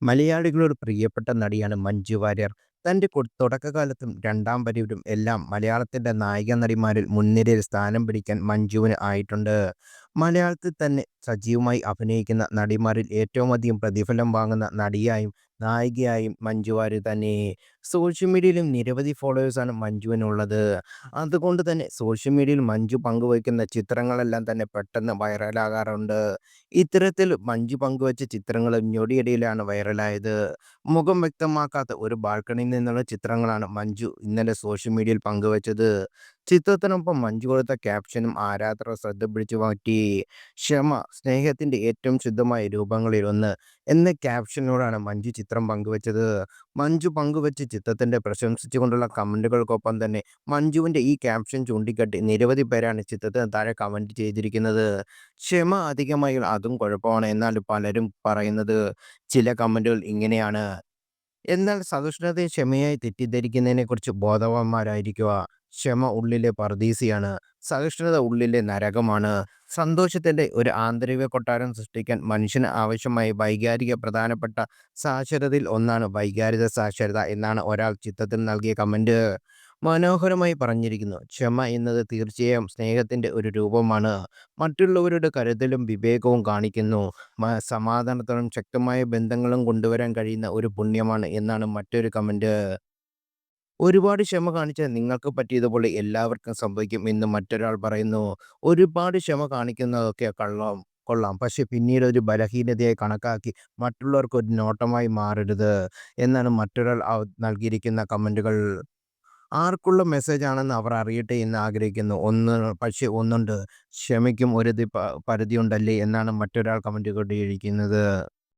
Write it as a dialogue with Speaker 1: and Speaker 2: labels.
Speaker 1: മലയാളികളുടെ പ്രിയപ്പെട്ട നടിയാണ് മഞ്ജു വാര്യർ. തന്റെ തുടക്കകാലത്തും രണ്ടാം വരവിലും എല്ലാം മലയാളത്തിന്റെ നായിക നടിമാരിൽ മുൻനിരയിൽ സ്ഥാനം പിടിക്കാൻ മഞ്ജുവിന് ആയിട്ടുണ്ട്. മലയാളത്തിൽ തന്നെ സജീവമായി അഭിനയിക്കുന്ന നടിമാരിൽ ഏറ്റവും അധികം പ്രതിഫലം വാങ്ങുന്ന നടിയായും നായികയായും മഞ്ജു വാര്യർ തന്നെ. സോഷ്യൽ മീഡിയയിലും നിരവധി ഫോളോവേഴ്സാണ് മഞ്ജുവിനുള്ളത്. അതുകൊണ്ട് തന്നെ സോഷ്യൽ മീഡിയയിൽ മഞ്ജു പങ്കുവയ്ക്കുന്ന ചിത്രങ്ങളെല്ലാം തന്നെ പെട്ടെന്ന് വൈറലാകാറുണ്ട്. ഇത്തരത്തിൽ മഞ്ജു പങ്കുവച്ച ചിത്രങ്ങൾ ഞൊടിയിടയിലാണ് വൈറലായത്. മുഖം വ്യക്തമാക്കാത്ത ഒരു ബാൽക്കണിയിൽ നിന്നുള്ള ചിത്രങ്ങളാണ് മഞ്ജു ഇന്നലെ സോഷ്യൽ മീഡിയയിൽ പങ്കുവച്ചത്. ചിത്രത്തിനൊപ്പം മഞ്ജു കൊടുത്ത ക്യാപ്ഷനും ആരാധകർ ശ്രദ്ധ പിടിച്ചു മാറ്റി. ക്ഷമ സ്നേഹത്തിന്റെ ഏറ്റവും ശുദ്ധമായ രൂപങ്ങളിൽ ഒന്ന് എന്ന ക്യാപ്ഷനോടാണ് മഞ്ജു ചിത്രം പങ്കുവച്ചത്. മഞ്ജു പങ്കുവച്ച ചിത്രത്തിന്റെ പ്രശംസിച്ചുകൊണ്ടുള്ള കമന്റുകൾക്കൊപ്പം തന്നെ മഞ്ജുവിന്റെ ഈ ക്യാപ്ഷൻ ചൂണ്ടിക്കാട്ടി നിരവധി പേരാണ് ചിത്രത്തിന് താഴെ കമന്റ് ചെയ്തിരിക്കുന്നത്. ക്ഷമ അധികമായാൽ അതും കുഴപ്പമാണ് എന്നാണ് പലരും പറയുന്നത്. ചില കമന്റുകൾ ഇങ്ങനെയാണ്: എന്നാൽ സഹിഷ്ണുതയെ ക്ഷമയായി തെറ്റിദ്ധരിക്കുന്നതിനെക്കുറിച്ച് ബോധവാന്മാരായിരിക്കുക. ക്ഷമ ഉള്ളിലെ പറുദീസയാണ്. സഹിഷ്ണുത ഉള്ളിലെ നരകമാണ്. സന്തോഷത്തിന്റെ ഒരു ആന്തരിക കൊട്ടാരം സൃഷ്ടിക്കാൻ മനുഷ്യന് ആവശ്യമായ വൈകാരിക പ്രധാനപ്പെട്ട സാക്ഷരതയിൽ ഒന്നാണ് വൈകാരിക സാക്ഷരത എന്നാണ് ഒരാൾ ചിത്രത്തിൽ നൽകിയ കമന്റ്. മനോഹരമായി പറഞ്ഞിരിക്കുന്നു. ക്ഷമ എന്നത് തീർച്ചയായും സ്നേഹത്തിന്റെ ഒരു രൂപമാണ്. മറ്റുള്ളവരുടെ കരുതലും വിവേകവും കാണിക്കുന്നു. സമാധാനത്തോടും ശക്തമായ ബന്ധങ്ങളും കൊണ്ടുവരാൻ കഴിയുന്ന ഒരു പുണ്യമാണ് എന്നാണ് മറ്റൊരു കമന്റ്. ഒരുപാട് ക്ഷമ കാണിച്ചാൽ നിങ്ങൾക്ക് പറ്റിയതുപോലെ എല്ലാവർക്കും സംഭവിക്കും എന്ന് മറ്റൊരാൾ പറയുന്നു. ഒരുപാട് ക്ഷമ കാണിക്കുന്നതൊക്കെ കൊള്ളാം, പക്ഷെ പിന്നീട് ഒരു ബലഹീനതയായി കണക്കാക്കി മറ്റുള്ളവർക്ക് ഒരു നോട്ടമായി മാറരുത് എന്നാണ് മറ്റൊരാൾ നൽകിയിരിക്കുന്ന കമന്റുകൾ. ആർക്കുള്ള മെസ്സേജ് ആണെന്ന് അവർ അറിയട്ടെ എന്ന് ആഗ്രഹിക്കുന്നു. പക്ഷെ ഒന്നുണ്ട്, ക്ഷമയ്ക്കും ഒരു പരിധിയുണ്ടല്ലേ എന്നാണ് മറ്റൊരാൾ കമന്റ് കൊണ്ടിരിക്കുന്നത്.